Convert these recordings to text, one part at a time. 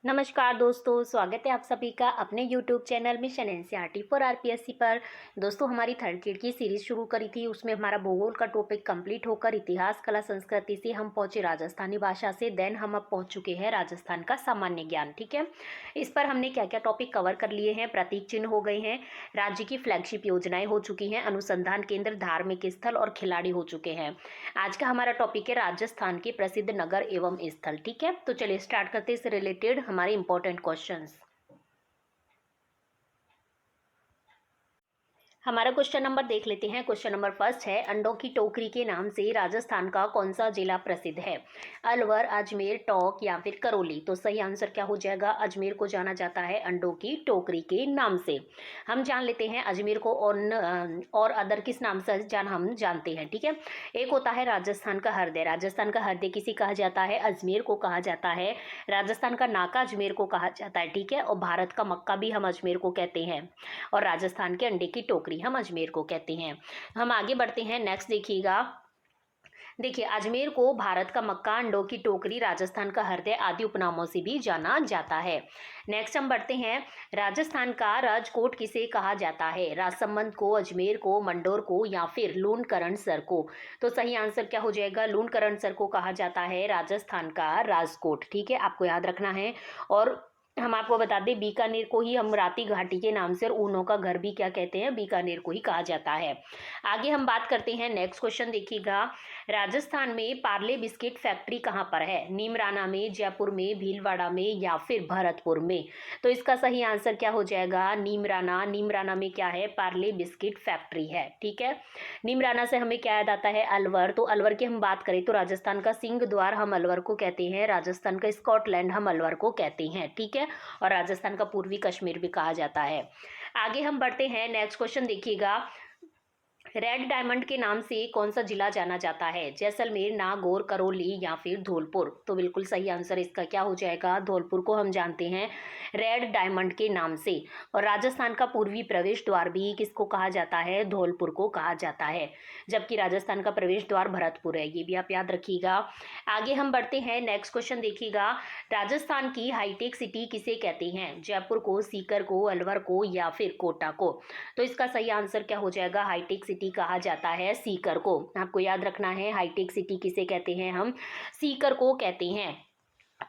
नमस्कार दोस्तों, स्वागत है आप सभी का अपने YouTube channel mission NCERT for RPSC पर। दोस्तों, हमारी थर्ड ग्रेड की सीरीज शुरू करी थी, उसमें हमारा भूगोल का टॉपिक कंप्लीट होकर इतिहास, कला, संस्कृति से हम पहुंचे राजस्थानी भाषा से। देन हम अब पहुंच चुके हैं राजस्थान का सामान्य ज्ञान। ठीक है, इस पर हमने क्या क्या टॉपिक कवर कर लिए हैं। प्रतीक चिन्ह हो गए हैं, राज्य की फ्लैगशिप योजनाएं हो चुकी हैं, अनुसंधान केंद्र, धार्मिक स्थल और खिलाड़ी हो चुके हैं। आज का हमारा टॉपिक है राजस्थान के प्रसिद्ध नगर एवं स्थल। ठीक है, तो चलिए स्टार्ट करते हैं इससे रिलेटेड हमारे इंपॉर्टेंट क्वेश्चंस। हमारा क्वेश्चन नंबर देख लेते हैं। क्वेश्चन नंबर फर्स्ट है, अंडों की टोकरी के नाम से राजस्थान का कौन सा जिला प्रसिद्ध है? अलवर, अजमेर, टोंक या फिर करौली? तो सही आंसर क्या हो जाएगा? अजमेर को जाना जाता है अंडों की टोकरी के नाम से। हम जान लेते हैं अजमेर को और अदर किस नाम से हम जानते हैं। ठीक है, एक होता है राजस्थान का हृदय। राजस्थान का हृदय किसे कहा जाता है? अजमेर को कहा जाता है। राजस्थान का नाका अजमेर को कहा जाता है। ठीक है, और भारत का मक्का भी हम अजमेर को कहते हैं, और राजस्थान के अंडे की टोकरी हम अजमेर को कहते हैं। हम आगे बढ़ते हैं। नेक्स्ट देखिएगा, देखिए अजमेर को भारत का मक्का, अंडों की टोकरी, राजस्थान का हृदय आदि उपनामों से भी जाना जाता है। नेक्स्ट हम बढ़ते हैं, राजस्थान का राजकोट किसे कहा जाता है? राजसमंद को, अजमेर को, मंडोर को या फिर लूणकरणसर को? तो सही आंसर क्या हो जाएगा? लूणकरणसर को कहा जाता है राजस्थान का राजकोट। ठीक है, आपको याद रखना है। और हम आपको बता दें, बीकानेर को ही हम राती घाटी के नाम से और ऊनों का घर भी क्या कहते हैं? बीकानेर को ही कहा जाता है। आगे हम बात करते हैं। नेक्स्ट क्वेश्चन देखिएगा, राजस्थान में पार्ले बिस्किट फैक्ट्री कहाँ पर है? नीमराना में, जयपुर में, भीलवाड़ा में या फिर भरतपुर में? तो इसका सही आंसर क्या हो जाएगा? नीमराना। नीमराना में क्या है? पार्ले बिस्किट फैक्ट्री है। ठीक है, नीमराना से हमें क्या याद आता है? अलवर। तो अलवर की हम बात करें तो राजस्थान का सिंह द्वार हम अलवर को कहते हैं, राजस्थान का स्कॉटलैंड हम अलवर को कहते हैं। ठीक है, और राजस्थान का पूर्वी कश्मीर भी कहा जाता है। आगे हम बढ़ते हैं। नेक्स्ट क्वेश्चन देखिएगा, रेड डायमंड के नाम से कौन सा जिला जाना जाता है? जैसलमेर, नागौर, करौली या फिर धौलपुर? तो बिल्कुल सही आंसर इसका क्या हो जाएगा? धौलपुर को हम जानते हैं रेड डायमंड के नाम से। और राजस्थान का पूर्वी प्रवेश द्वार भी किसको कहा जाता है? धौलपुर को कहा जाता है, जबकि राजस्थान का प्रवेश द्वार भरतपुर है। ये भी आप याद रखिएगा। आगे हम बढ़ते हैं। नेक्स्ट क्वेश्चन देखिएगा, राजस्थान की हाईटेक सिटी किसे कहते हैं? जयपुर को, सीकर को, अलवर को या फिर कोटा को? तो इसका सही आंसर क्या हो जाएगा? हाईटेक सिटी कहा जाता है सीकर को। आपको याद रखना है, हाईटेक सिटी किसे कहते हैं? हम सीकर को कहते हैं।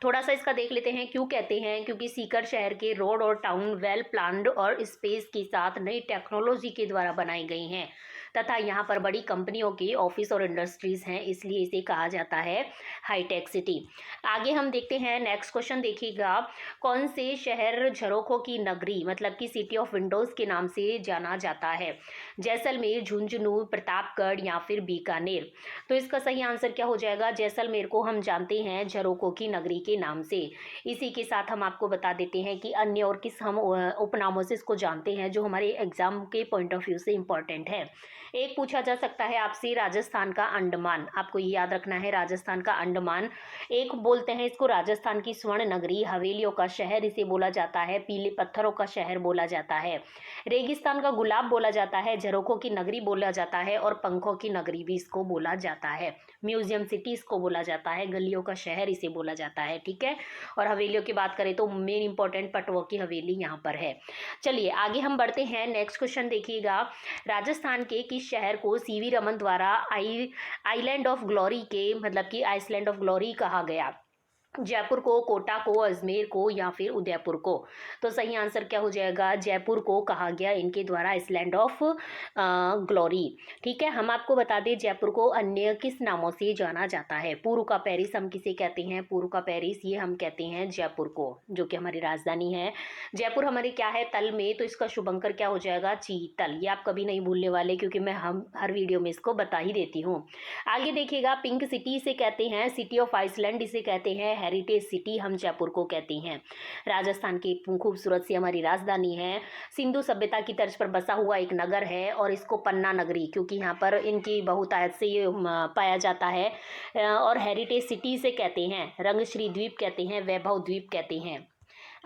थोड़ा सा इसका देख लेते हैं क्यों कहते हैं। क्योंकि सीकर शहर के रोड और टाउन वेल प्लान्ड और स्पेस के साथ नई टेक्नोलॉजी के द्वारा बनाई गई हैं, तथा यहाँ पर बड़ी कंपनियों के ऑफिस और इंडस्ट्रीज हैं, इसलिए इसे कहा जाता है हाईटेक सिटी। आगे हम देखते हैं। नेक्स्ट क्वेश्चन देखिएगा, कौन से शहर झरोखों की नगरी मतलब कि सिटी ऑफ विंडोज के नाम से जाना जाता है? जैसलमेर, झुंझुनू, प्रतापगढ़ या फिर बीकानेर? तो इसका सही आंसर क्या हो जाएगा? जैसलमेर को हम जानते हैं झरोखों की नगरी के नाम से। इसी के साथ हम आपको बता देते हैं कि अन्य और किस हम उपनामों से इसको जानते हैं, जो हमारे एग्जाम के पॉइंट ऑफ व्यू से इंपॉर्टेंट है। एक पूछा जा सकता है आपसे, राजस्थान का अंडमान। आपको ये याद रखना है, राजस्थान का अंडमान। एक बोलते हैं इसको राजस्थान की स्वर्ण नगरी, हवेलियों का शहर इसे बोला जाता है, पीले पत्थरों का शहर बोला जाता है, रेगिस्तान का गुलाब बोला जाता है, झरोखों की नगरी बोला जाता है और पंखों की नगरी भी इसको बोला जाता है। म्यूजियम सिटी इसको बोला जाता है, गलियों का शहर इसे बोला जाता है। ठीक है, और हवेलियों की बात करें तो मेन इंपॉर्टेंट पटवा की हवेली यहाँ पर है। चलिए आगे हम बढ़ते हैं। नेक्स्ट क्वेश्चन देखिएगा, राजस्थान के किस शहर को सीवी रमन द्वारा आइलैंड ऑफ ग्लोरी के मतलब कि आइसलैंड ऑफ ग्लोरी कहा गया? जयपुर को, कोटा को, अजमेर को या फिर उदयपुर को? तो सही आंसर क्या हो जाएगा? जयपुर को कहा गया इनके द्वारा आइसलैंड ऑफ ग्लोरी। ठीक है, हम आपको बता दें जयपुर को अन्य किस नामों से जाना जाता है? पूर्व का पेरिस हम किसे कहते हैं? पूर्व का पेरिस ये हम कहते हैं जयपुर को, जो कि हमारी राजधानी है। जयपुर हमारी क्या है? तल में, तो इसका शुभंकर क्या हो जाएगा? चीतल। ये आप कभी नहीं भूलने वाले, क्योंकि मैं हम हर वीडियो में इसको बता ही देती हूँ। आगे देखिएगा, पिंक सिटी इसे कहते हैं, सिटी ऑफ आइसलैंड इसे कहते हैं, हेरिटेज सिटी हम जयपुर को कहते हैं। राजस्थान की खूबसूरत सी हमारी राजधानी है, सिंधु सभ्यता की तर्ज पर बसा हुआ एक नगर है, और इसको पन्ना नगरी, क्योंकि यहाँ पर इनकी बहुतायत से ये पाया जाता है, और हेरिटेज सिटी से कहते हैं, रंगश्री द्वीप कहते हैं, वैभव द्वीप कहते हैं।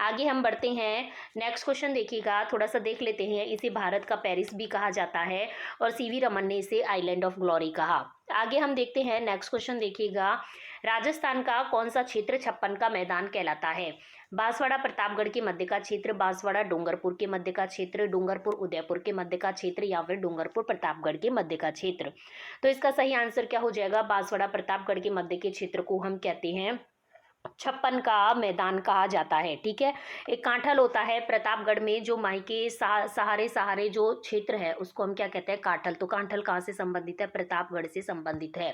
आगे हम बढ़ते हैं। नेक्स्ट क्वेश्चन देखिएगा, थोड़ा सा देख लेते हैं। इसे भारत का पेरिस भी कहा जाता है और सीवी रमन ने इसे आइलैंड ऑफ ग्लोरी कहा। आगे हम देखते हैं। नेक्स्ट क्वेश्चन देखिएगा, राजस्थान का कौन सा क्षेत्र 56 का मैदान कहलाता है? बांसवाड़ा प्रतापगढ़ के मध्य का क्षेत्र, बांसवाड़ा डूंगरपुर के मध्य का क्षेत्र, डूंगरपुर उदयपुर के मध्य का क्षेत्र या फिर डूंगरपुर प्रतापगढ़ के मध्य का क्षेत्र। तो इसका सही आंसर क्या हो जाएगा? बांसवाड़ा प्रतापगढ़ के मध्य के क्षेत्र को हम कहते हैं छप्पन का मैदान कहा जाता है। ठीक है, एक कांठल होता है प्रतापगढ़ में जो माई के सहारे सहारे जो क्षेत्र है उसको हम क्या कहते हैं? कांठल। तो कांठल कहाँ से संबंधित है? प्रतापगढ़ से संबंधित है।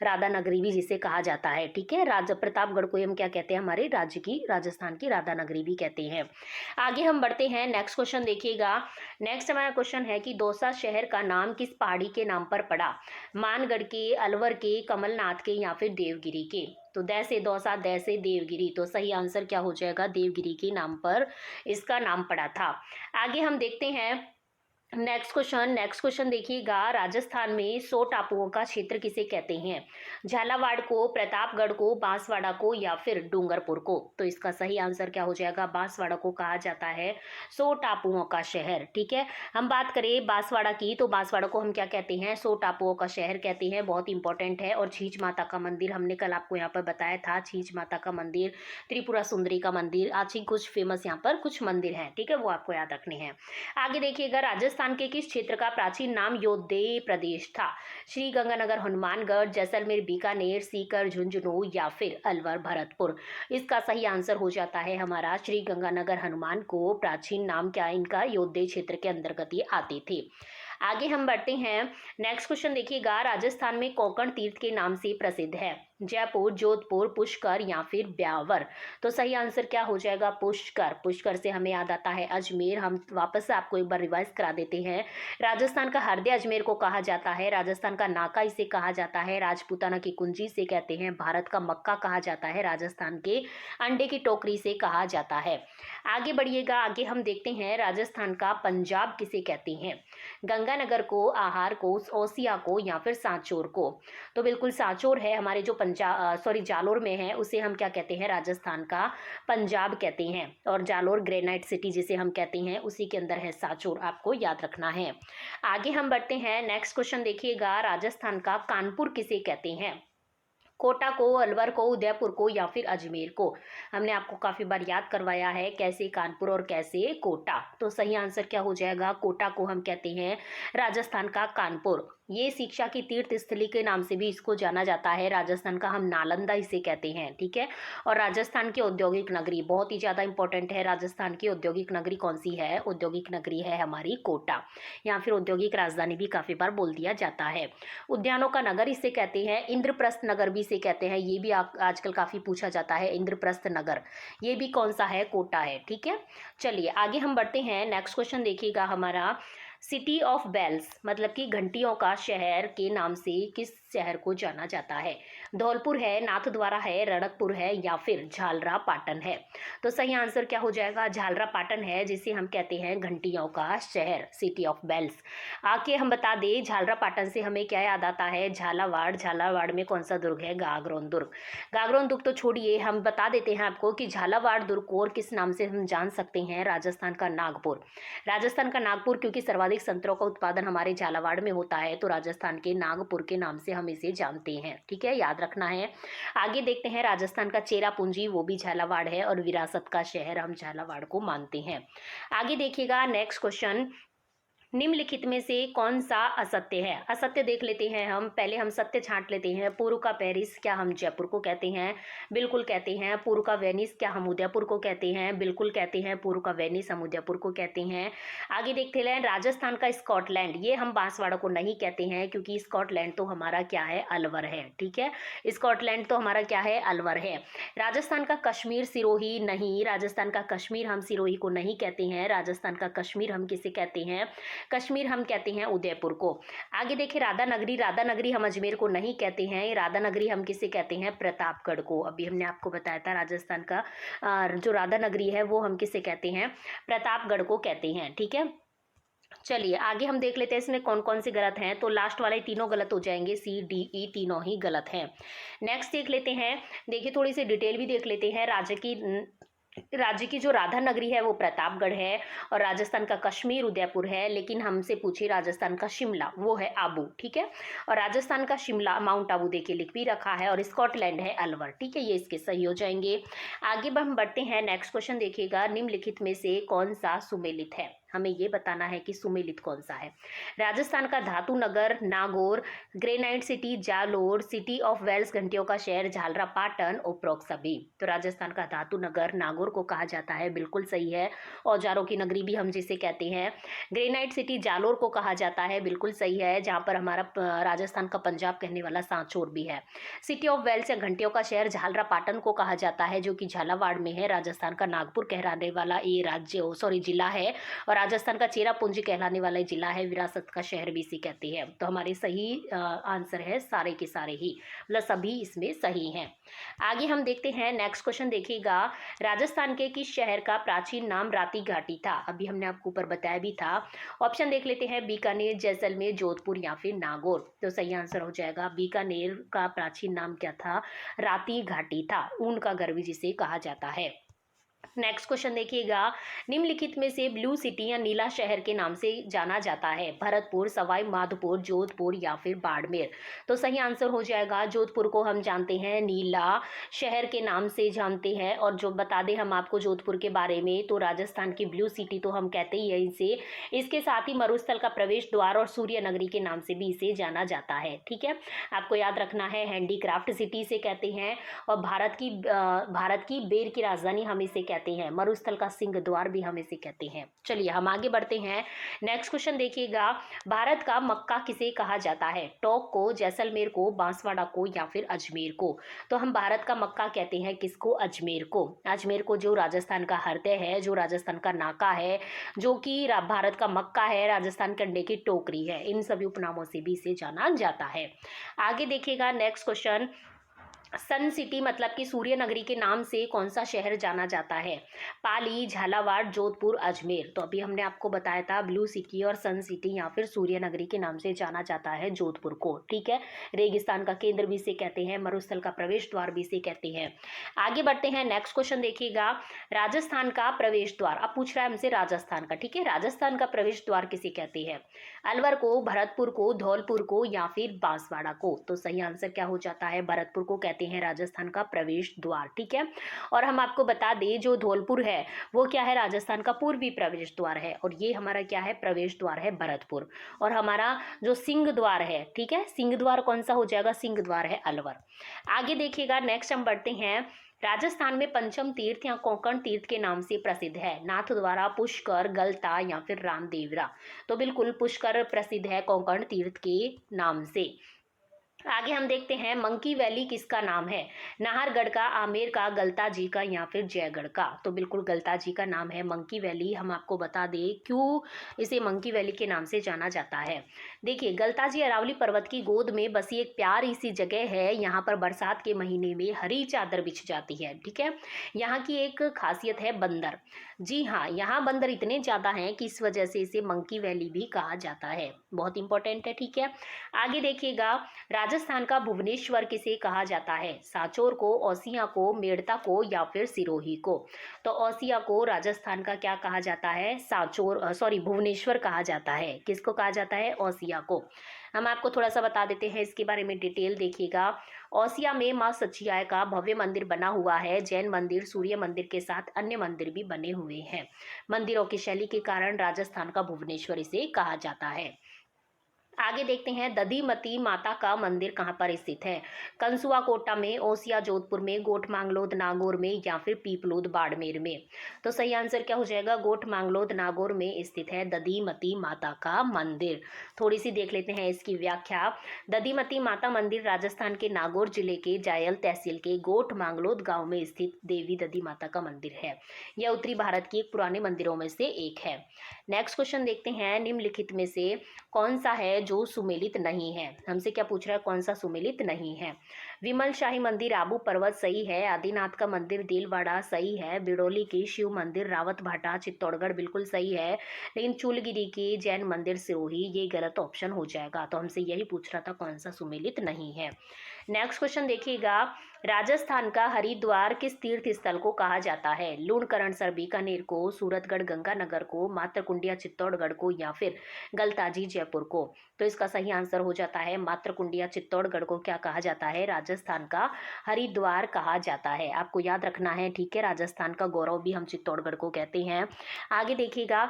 राधा नगरी भी जिसे कहा जाता है। ठीक है, प्रतापगढ़ को हम क्या कहते हैं? हमारे राज्य की, राजस्थान की राधा नगरी भी कहते हैं। आगे हम बढ़ते हैं, नेक्स्ट क्वेश्चन देखिएगा। नेक्स्ट हमारा क्वेश्चन है कि दौसा शहर का नाम किस पहाड़ी के नाम पर पड़ा? मानगढ़ के, अलवर के, कमलनाथ के या फिर देवगिरी के? तो दै से दौसा, दै से देवगिरी। तो सही आंसर क्या हो जाएगा? देवगिरी के नाम पर इसका नाम पड़ा था। आगे हम देखते हैं नेक्स्ट क्वेश्चन देखिएगा। राजस्थान में 100 टापुओं का क्षेत्र किसे कहते हैं? झालावाड़ को, प्रतापगढ़ को, बांसवाड़ा को या फिर डूंगरपुर को? तो इसका सही आंसर क्या हो जाएगा? बांसवाड़ा को कहा जाता है 100 टापुओं का शहर। ठीक है, हम बात करें बांसवाड़ा की तो बांसवाड़ा को हम क्या कहते हैं? 100 टापुओं का शहर कहते हैं। बहुत इंपॉर्टेंट है। और छींच माता का मंदिर हमने कल आपको यहाँ पर बताया था। छींच माता का मंदिर, त्रिपुरा सुंदरी का मंदिर, आज ही कुछ फेमस यहाँ पर कुछ मंदिर हैं। ठीक है, वो आपको याद रखने हैं। आगे देखिएगा, राजस्थान के किस क्षेत्र का प्राचीन नाम योद्धेय प्रदेश था? श्री गंगानगर, हनुमानगढ़, जैसलमेर, बीकानेर, सीकर, झुंझुनू या फिर अलवर, भरतपुर? इसका सही आंसर हो जाता है हमारा श्री गंगानगर हनुमान को प्राचीन नाम क्या है इनका? योद्धेय क्षेत्र के अंतर्गत ये आते थे। आगे हम बढ़ते हैं, नेक्स्ट क्वेश्चन देखिएगा। राजस्थान में कोंकण तीर्थ के नाम से प्रसिद्ध है? जयपुर, जोधपुर, पुष्कर या फिर ब्यावर? तो सही आंसर क्या हो जाएगा? पुष्कर। पुष्कर से हमें याद आता है अजमेर। हम वापस से आपको एक बार रिवाइज करा देते हैं। राजस्थान का हृदय अजमेर को कहा जाता है। राजस्थान का नाका इसे कहा जाता है। राजपूताना की कुंजी से कहते हैं। भारत का मक्का कहा जाता है। राजस्थान के अंडे की टोकरी से कहा जाता है। आगे बढ़िएगा, आगे हम देखते हैं राजस्थान का पंजाब किसे कहते हैं? गंगानगर को, आहार को, ओसिया को या फिर सांचौर को? तो बिल्कुल सांचौर है हमारे जो जालोर में है, उसे हम क्या कहते हैं? राजस्थान का पंजाब कहते हैं। और जालोर ग्रेनाइट सिटी जिसे हम कहते हैं उसी के अंदर है सांचौर, आपको याद रखना है। आगे हम बढ़ते हैं, नेक्स्ट क्वेश्चन देखिएगा। राजस्थान का कानपुर किसे कहते हैं? कोटा को, अलवर को, उदयपुर को या फिर अजमेर को? हमने आपको काफी बार याद करवाया है कैसे कानपुर और कैसे कोटा। तो सही आंसर क्या हो जाएगा? कोटा को हम कहते हैं राजस्थान का कानपुर। ये शिक्षा की तीर्थ स्थली के नाम से भी इसको जाना जाता है। राजस्थान का हम नालंदा इसे कहते हैं। ठीक है, और राजस्थान की औद्योगिक नगरी बहुत ही ज़्यादा इंपॉर्टेंट है। राजस्थान की औद्योगिक नगरी कौन सी है? औद्योगिक नगरी है हमारी कोटा, या फिर औद्योगिक राजधानी भी काफ़ी बार बोल दिया जाता है। उद्यानों का नगर इसे कहते हैं। इंद्रप्रस्थ नगर भी इसे कहते हैं। ये भी आजकल काफ़ी पूछा जाता है। इंद्रप्रस्थ नगर ये भी कौन सा है? कोटा है। ठीक है, चलिए आगे हम बढ़ते हैं। नेक्स्ट क्वेश्चन देखिएगा हमारा। सिटी ऑफ बेल्स मतलब कि घंटियों का शहर के नाम से किस शहर को जाना जाता है? धौलपुर है, नाथद्वारा है, रणकपुर है या फिर झालरा पाटन है? तो सही आंसर क्या हो जाएगा? झालरा पाटन है, जिसे हम कहते हैं घंटियों का शहर, सिटी ऑफ बेल्स। आके हम बता दें, झालरा पाटन से हमें क्या याद आता है? झालावाड़। झालावाड़ में कौन सा दुर्ग है? गागरोन दुर्ग। गागरोन दुर्ग तो छोड़िए, हम बता देते हैं आपको कि झालावाड़ दुर्ग को और किस नाम से हम जान सकते हैं? राजस्थान का नागपुर। राजस्थान का नागपुर, क्योंकि सर्वाधिक संतरों का उत्पादन हमारे झालावाड़ में होता है, तो राजस्थान के नागपुर के नाम से हम इसे जानते हैं। ठीक है, याद रखना है। आगे देखते हैं, राजस्थान का चेरापूंजी वो भी झालावाड़ है और विरासत का शहर हम झालावाड़ को मानते हैं। आगे देखिएगा, नेक्स्ट क्वेश्चन। निम्नलिखित में से कौन सा असत्य है? असत्य देख लेते हैं हम। पहले हम सत्य छांट लेते हैं। पूर्व का पेरिस क्या हम जयपुर को कहते हैं? बिल्कुल कहते हैं। पूर्व का वेनिस क्या हम उदयपुर को कहते हैं? बिल्कुल कहते हैं। पूर्व का वेनिस हम उदयपुर को कहते हैं। आगे देखते हैं, राजस्थान का स्कॉटलैंड ये हम बांसवाड़ा को नहीं कहते हैं, क्योंकि स्कॉटलैंड तो हमारा क्या है? अलवर है। ठीक है, स्कॉटलैंड तो हमारा क्या है? अलवर है। राजस्थान का कश्मीर सिरोही नहीं, राजस्थान का कश्मीर हम सिरोही को नहीं कहते हैं। राजस्थान का कश्मीर हम किसे कहते हैं? कश्मीर हम कहते हैं उदयपुर को। आगे देखिए, राधा नगरी। राधा नगरी हम अजमेर को नहीं कहते हैं। राधा नगरी हम किसे कहते हैं? प्रतापगढ़ को। अभी हमने आपको बताया था राजस्थान का जो राधा नगरी है वो हम किसे कहते हैं? प्रतापगढ़ को कहते हैं। ठीक है, चलिए आगे हम देख लेते हैं इसमें कौन कौन से गलत हैं। तो लास्ट वाले तीनों गलत हो जाएंगे, सी डी ई तीनों ही गलत हैं। नेक्स्ट देख लेते हैं, देखिए थोड़ी सी डिटेल भी देख लेते हैं। राज्य की जो राधा नगरी है वो प्रतापगढ़ है और राजस्थान का कश्मीर उदयपुर है, लेकिन हमसे पूछे राजस्थान का शिमला वो है आबू, ठीक है। और राजस्थान का शिमला माउंट आबू देखिए लिख भी रखा है और स्कॉटलैंड है अलवर, ठीक है। ये इसके सही हो जाएंगे। आगे हम बढ़ते हैं, नेक्स्ट क्वेश्चन देखिएगा, निम्नलिखित में से कौन सा सुमेलित है, हमें ये बताना है कि सुमेलित कौन सा है। राजस्थान का धातु नगर Nagaur, granite city Jalore, city of bells घंटियों का शहर झालरा पाटन, उपरोक्त सभी। तो राजस्थान का धातु नगर नागौर को कहा जाता है, बिल्कुल सही है। औजारों की नगरी भी हम जिसे कहते हैं। ग्रेनाइट सिटी जालोर को कहा जाता है, बिल्कुल सही है, जहाँ पर हमारा राजस्थान का पंजाब कहने वाला सांचौर भी है। सिटी ऑफ वेल्स या घंटियों का शहर झालरा पाटन को कहा जाता है, जो कि झालावाड़ में है। राजस्थान का नागपुर कहलाने वाला ये जिला है और राजस्थान का चेरापूंजी कहलाने वाला जिला है। विरासत का शहर भी इसे कहते हैं। तो हमारे सही आंसर है सारे के सारे ही, मतलब सभी इसमें सही हैं। आगे हम देखते हैं, नेक्स्ट क्वेश्चन देखिएगा, राजस्थान के किस शहर का प्राचीन नाम राती घाटी था। अभी हमने आपको ऊपर बताया भी था। ऑप्शन देख लेते हैं, बीकानेर, जैसलमेर, जोधपुर या फिर नागौर। तो सही आंसर हो जाएगा बीकानेर का प्राचीन नाम क्या था, राती घाटी था, ऊन का घर भी जिसे कहा जाता है। नेक्स्ट क्वेश्चन देखिएगा, निम्नलिखित में से ब्लू सिटी या नीला शहर के नाम से जाना जाता है, भरतपुर, सवाई माधोपुर, जोधपुर या फिर बाड़मेर। तो सही आंसर हो जाएगा, जोधपुर को हम जानते हैं नीला शहर के नाम से जानते हैं। और जो बता दें हम आपको जोधपुर के बारे में, तो राजस्थान की ब्लू सिटी तो हम कहते ही हैं इसे। इसके साथ ही मरुस्थल का प्रवेश द्वार और सूर्य नगरी के नाम से भी इसे जाना जाता है, ठीक है। आपको याद रखना है, हैंडीक्राफ्ट सिटी से कहते हैं। और भारत की बेर की राजधानी हम इसे कहते हैं, मरुस्थल का सिंह द्वार भी हम इसे कहते हैं। चलिए हम आगे बढ़ते हैं, नेक्स्ट क्वेश्चन देखिएगा, भारत का मक्का किसे कहा जाता है, टोंक को, जैसलमेर को, बांसवाड़ा को या फिर अजमेर को। तो हम भारत का मक्का कहते हैं किसको, अजमेर को। अजमेर को जो राजस्थान का हृदय है, जो राजस्थान का नाका है, जो कि भारत का मक्का है, राजस्थान के अंडे की टोकरी है, इन सभी उपनामों से भी इसे जाना जाता है। आगे देखिएगा, नेक्स्ट क्वेश्चन, सन सिटी मतलब कि सूर्य नगरी के नाम से कौन सा शहर जाना जाता है, पाली, झालावाड़, जोधपुर, अजमेर। तो अभी हमने आपको बताया था, ब्लू सिटी और सन सिटी या फिर सूर्य नगरी के नाम से जाना जाता है जोधपुर को, ठीक है। रेगिस्तान का केंद्र भी इसे कहते हैं, मरुस्थल का प्रवेश द्वार भी इसे कहते हैं। आगे बढ़ते हैं, नेक्स्ट क्वेश्चन देखिएगा, राजस्थान का प्रवेश द्वार, अब पूछ रहा है हमसे राजस्थान का, ठीक है। राजस्थान का प्रवेश द्वार किसे कहते हैं, अलवर को, भरतपुर को, धौलपुर को या फिर बांसवाड़ा को। तो सही आंसर क्या हो जाता है, भरतपुर को कहते हैं राजस्थान का प्रवेश द्वार, ठीक है। और हम आपको बता दें, जो धौलपुर है वो क्या है, राजस्थान का पूर्वी प्रवेश द्वार है, और ये हमारा क्या है, प्रवेश द्वार है भरतपुर। और हमारा जो सिंह द्वार है, ठीक है, सिंह द्वार कौन सा हो जाएगा, सिंह द्वार है अलवर। आगे देखिएगा, नेक्स्ट हम बढ़ते हैं, राजस्थान में पंचम तीर्थ या कोंकण तीर्थ के नाम से प्रसिद्ध है, नाथद्वारा, पुष्कर, गलता या फिर रामदेवरा। तो बिल्कुल पुष्कर प्रसिद्ध है कोंकण तीर्थ के नाम से। आगे हम देखते हैं, मंकी वैली किसका नाम है, नाहरगढ़ का, आमेर का, गलता जी का या फिर जयगढ़ का। तो बिल्कुल गलता जी का नाम है मंकी वैली। हम आपको बता दें क्यों इसे मंकी वैली के नाम से जाना जाता है। देखिए, गलता जी अरावली पर्वत की गोद में बसी एक प्यारी सी जगह है, यहाँ पर बरसात के महीने में हरी चादर बिछ जाती है, ठीक है। यहाँ की एक खासियत है बंदर, जी हाँ, यहाँ बंदर इतने ज़्यादा हैं कि इस वजह से इसे मंकी वैली भी कहा जाता है, बहुत इंपॉर्टेंट है, ठीक है। आगे देखिएगा, राजस्थान का भुवनेश्वर किसे कहा जाता है, सांचौर को, ओसियां को, मेड़ता को या फिर सिरोही को। तो ओसिया को राजस्थान का क्या कहा जाता है, भुवनेश्वर कहा जाता है। किसको कहा जाता है, ओसिया को। हम आपको थोड़ा सा बता देते हैं इसके बारे में, डिटेल देखिएगा। ओसिया में मां सचियाय का भव्य मंदिर बना हुआ है, जैन मंदिर, सूर्य मंदिर के साथ अन्य मंदिर भी बने हुए हैं। मंदिरों की शैली के कारण राजस्थान का भुवनेश्वर इसे कहा जाता है। आगे देखते हैं, दधिमती माता का मंदिर कहाँ पर स्थित है, कंसुआ कोटा में, ओसिया जोधपुर में, गोट मांगलोद नागौर में या फिर पीपलोद बाड़मेर में। तो सही आंसर क्या हो जाएगा, गोट मांगलोद नागौर में स्थित है दधिमती माता का मंदिर। थोड़ी सी देख लेते हैं इसकी व्याख्या। दधिमती माता मंदिर राजस्थान के नागौर जिले के जायल तहसील के गोट मांगलोद गांव में स्थित देवी दधी माता का मंदिर है। यह उत्तरी भारत की एक पुराने मंदिरों में से एक है। नेक्स्ट क्वेश्चन देखते हैं, निम्नलिखित में से कौन सा है जो सुमेलित नहीं है। हमसे क्या पूछ रहा है, कौन सा सुमेलित नहीं है। विमल शाही मंदिर आबू पर्वत सही है, आदिनाथ का मंदिर दिलवाड़ा सही है, बिड़ोली की शिव मंदिर रावत भाटा चित्तौड़गढ़ बिल्कुल सही है, लेकिन चूलगिरी की जैन मंदिर सिरोही ये गलत ऑप्शन हो जाएगा। तो हमसे यही पूछ रहा था कौन सा सुमेलित नहीं है। नेक्स्ट क्वेश्चन देखिएगा, राजस्थान का हरिद्वार किस तीर्थ स्थल को कहा जाता है? लूणकरणसर बीकानेर को, सूरतगढ़ गंगानगर को, मातरकुंडिया चित्तौड़गढ़ को या फिर गलताजी जयपुर को? तो इसका सही आंसर हो जाता है मातरकुंडिया चित्तौड़गढ़ को क्या कहा जाता है? राजस्थान का हरिद्वार कहा जाता है। आपको याद रखना है, ठीक है। राजस्थान का गौरव भी हम चित्तौड़गढ़ को कहते हैं। आगे देखिएगा,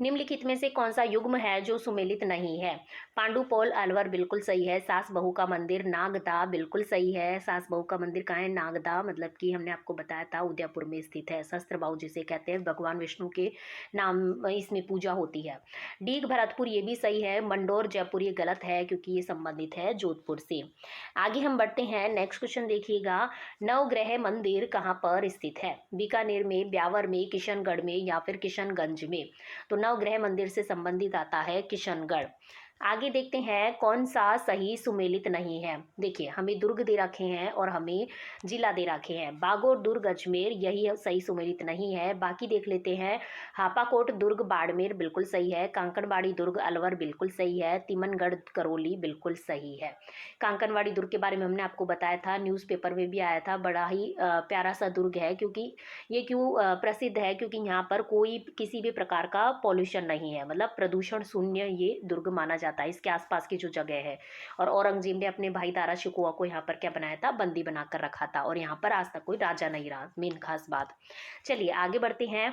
निम्नलिखित में से कौन सा युग्म है जो सुमेलित नहीं है? पांडुपोल अलवर बिल्कुल सही है। सास बहू का मंदिर नागदा बिल्कुल सही है। सास बहू का मंदिर कहाँ है? नागदा, मतलब कि हमने आपको बताया था उदयपुर में स्थित है। शस्त्र बाहु जिसे कहते हैं, भगवान विष्णु के नाम इसमें पूजा होती है। डीग भरतपुर ये भी सही है। मंडोर जयपुर ये गलत है क्योंकि ये संबंधित है जोधपुर से। आगे हम बढ़ते हैं, नेक्स्ट क्वेश्चन देखिएगा, नवग्रह मंदिर कहाँ पर स्थित है? बीकानेर में, ब्यावर में, किशनगढ़ में या फिर किशनगंज में? तो नवग्रह मंदिर से संबंधित आता है किशनगढ़। आगे देखते हैं, कौन सा सही सुमेलित नहीं है? देखिए, हमें दुर्ग दे रखे हैं और हमें जिला दे रखे हैं। बागोर दुर्ग अजमेर यही सही सुमेलित नहीं है। बाकी देख लेते हैं, हापाकोट दुर्ग बाड़मेर बिल्कुल सही है। कांकड़बाड़ी दुर्ग अलवर बिल्कुल सही है। तिमनगढ़ करौली बिल्कुल सही है। कांकड़बाड़ी दुर्ग के बारे में हमने आपको बताया था, न्यूज़पेपर में भी आया था। बड़ा ही प्यारा सा दुर्ग है, क्योंकि ये क्यों प्रसिद्ध है? क्योंकि यहाँ पर कोई किसी भी प्रकार का पॉल्यूशन नहीं है, मतलब प्रदूषण शून्य ये दुर्ग माना जाता है, इसके आसपास की जो जगह है। और औरंगजेब ने अपने भाई दारा शिकोह को यहाँ पर क्या बनाया था? बंदी बनाकर रखा था। और यहाँ पर आज तक कोई राजा नहीं रहा, मेन खास बात। चलिए आगे बढ़ते हैं।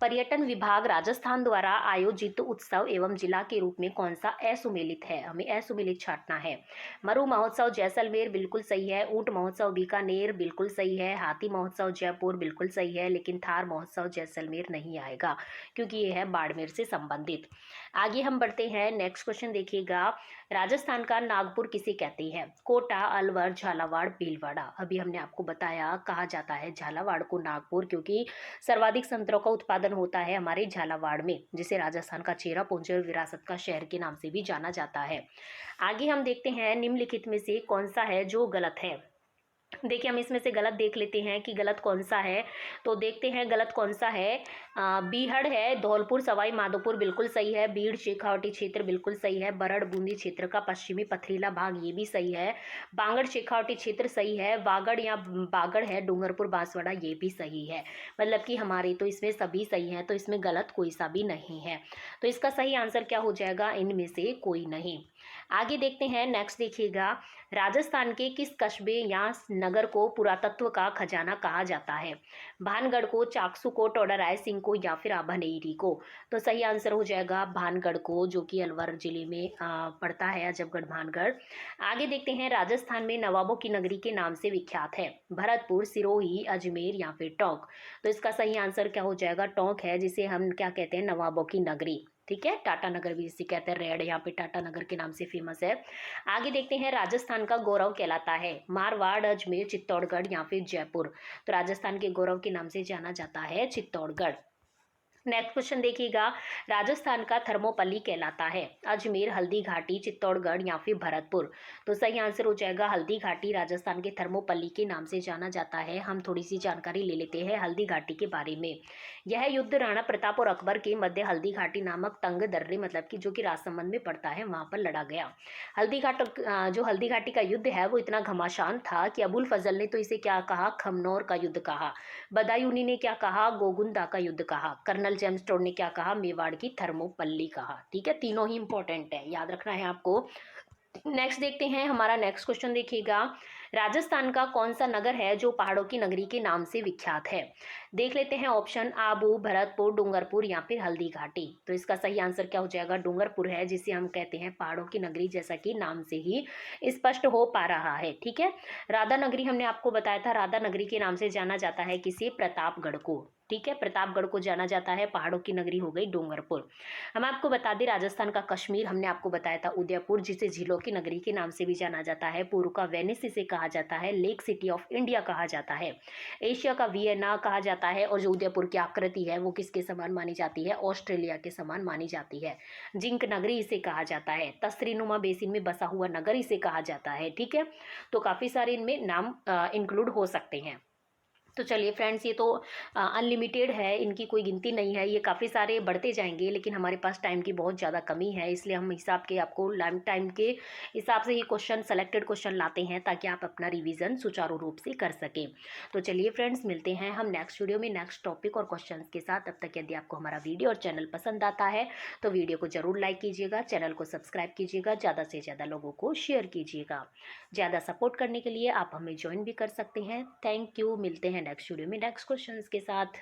पर्यटन विभाग राजस्थान द्वारा आयोजित उत्सव एवं जिला के रूप में कौन सा असुमेलित है? हमें असुमेलित छांटना है। मरु महोत्सव जैसलमेर बिल्कुल सही है। ऊंट महोत्सव बीकानेर बिल्कुल सही है। हाथी महोत्सव जयपुर बिल्कुल सही है। लेकिन थार महोत्सव जैसलमेर नहीं आएगा क्योंकि ये है बाड़मेर से संबंधित। आगे हम बढ़ते हैं, नेक्स्ट क्वेश्चन देखिएगा, राजस्थान का नागपुर किसे कहते हैं? कोटा, अलवर, झालावाड़, भीलवाड़ा? अभी हमने आपको बताया, कहा जाता है झालावाड़ को नागपुर, क्योंकि सर्वाधिक संतरों का उत्पादन होता है हमारे झालावाड़ में, जिसे राजस्थान का चेहरा पुंज और विरासत का शहर के नाम से भी जाना जाता है। आगे हम देखते हैं, निम्नलिखित में से कौन सा है जो गलत है? देखिए, हम इसमें से गलत देख लेते हैं कि गलत कौन सा है। तो देखते हैं गलत कौन सा है। बीहड़ है, धौलपुर, सवाई माधोपुर बिल्कुल सही है। बीड़ शेखावटी क्षेत्र बिल्कुल सही है। बरड़ बूंदी क्षेत्र का पश्चिमी पथरीला भाग ये भी सही है। बांगड़ शेखावटी क्षेत्र सही है। वागड़ या बागड़ है, डूंगरपुर बांसवाड़ा ये भी सही है। मतलब कि हमारे तो इसमें सभी सही हैं, तो इसमें गलत कोई सा भी नहीं है। तो इसका सही आंसर क्या हो जाएगा? इनमें से कोई नहीं। आगे देखते हैं, नेक्स्ट देखिएगा, राजस्थान के किस कस्बे या नगर को पुरातत्व का खजाना कहा जाता है? भानगढ़ को, चाकसू को, टोडा राय सिंह को या फिर आभनेरी को? तो सही आंसर हो जाएगा भानगढ़ को, जो कि अलवर जिले में पड़ता है, अजबगढ़ भानगढ़। आगे देखते हैं, राजस्थान में नवाबों की नगरी के नाम से विख्यात है? भरतपुर, सिरोही, अजमेर या फिर टोंक? तो इसका सही आंसर क्या हो जाएगा? टोंक है, जिसे हम क्या कहते हैं? नवाबों की नगरी। ठीक है, टाटा नगर भी इसे कहते हैं, रेड यहाँ पे टाटा नगर के नाम से फेमस है। आगे देखते हैं, राजस्थान का गौरव कहलाता है? मारवाड़, अजमेर, चित्तौड़गढ़ या फिर जयपुर? तो राजस्थान के गौरव के नाम से जाना जाता है चित्तौड़गढ़। नेक्स्ट क्वेश्चन देखिएगा, राजस्थान का थर्मोपल्ली कहलाता है? अजमेर, हल्दी घाटी, चित्तौड़गढ़ या फिर भरतपुर? तो सही आंसर हो जाएगा हल्दी घाटी, राजस्थान के थर्मोपल्ली के नाम से जाना जाता है। हम थोड़ी सी जानकारी ले लेते हैं हल्दी घाटी के बारे में। यह युद्ध राणा प्रताप और अकबर के मध्य हल्दी घाटी नामक तंग दर्रे, मतलब कि जो कि राजसमंद में पड़ता है, वहां पर लड़ा गया। जो हल्दी घाटी का युद्ध है वो इतना घमासान था कि अबुल फजल ने तो इसे क्या कहा? खमनौर का युद्ध कहा। बदायूनी ने क्या कहा? गोगुंदा का युद्ध कहा। कर्नल जेम्स टोड ने क्या कहा? मेवाड़ की थर्मोपल्ली कहा। ठीक है, तीनों ही इंपॉर्टेंट है, याद रखना है आपको। नेक्स्ट देखते हैं, हमारा नेक्स्ट क्वेश्चन देखिएगा, राजस्थान का कौन सा नगर है जो पहाड़ों की नगरी के नाम से विख्यात है? देख लेते हैं ऑप्शन, आबू, भरतपुर, डूंगरपुर या फिर हल्दी घाटी? तो इसका सही आंसर क्या हो जाएगा? डूंगरपुर है, जिसे हम कहते हैं पहाड़ों की नगरी, जैसा कि नाम से ही स्पष्ट हो पा रहा है। ठीक है, राधा नगरी हमने आपको बताया था, राधा नगरी के नाम से जाना जाता है किसी? प्रतापगढ़ को। ठीक है, प्रतापगढ़ को जाना जाता है, पहाड़ों की नगरी हो गई डूंगरपुर। हम आपको बता दें, राजस्थान का कश्मीर हमने आपको बताया था उदयपुर, जिसे झीलों की नगरी के नाम से भी जाना जाता है। पूर्व का वेनिस इसे कहा जाता है। लेक सिटी ऑफ इंडिया कहा जाता है। एशिया का वियना कहा जाता है। और जो उदयपुर की आकृति है वो किसके समान मानी जाती है? ऑस्ट्रेलिया के समान मानी जाती है। जिंक नगरी इसे कहा जाता है। तस्रीनुमा बेसिन में बसा हुआ नगर इसे कहा जाता है। ठीक है, तो काफी सारे इनमें नाम इंक्लूड हो सकते हैं। तो चलिए फ्रेंड्स, ये तो अनलिमिटेड है, इनकी कोई गिनती नहीं है, ये काफ़ी सारे बढ़ते जाएँगे, लेकिन हमारे पास टाइम की बहुत ज़्यादा कमी है, इसलिए हम हिसाब के आपको लाइम टाइम के हिसाब से ही क्वेश्चन सेलेक्टेड क्वेश्चन लाते हैं, ताकि आप अपना रिवीजन सुचारू रूप से कर सकें। तो चलिए फ्रेंड्स, मिलते हैं हम नेक्स्ट वीडियो में नेक्स्ट टॉपिक और क्वेश्चंस के साथ। तब तक यदि आपको हमारा वीडियो और चैनल पसंद आता है, तो वीडियो को ज़रूर लाइक कीजिएगा, चैनल को सब्सक्राइब कीजिएगा, ज़्यादा से ज़्यादा लोगों को शेयर कीजिएगा। ज़्यादा सपोर्ट करने के लिए आप हमें ज्वाइन भी कर सकते हैं। Thank you. मिलते हैं नेक्स्ट वीडियो में नेक्स्ट क्वेश्चंस के साथ।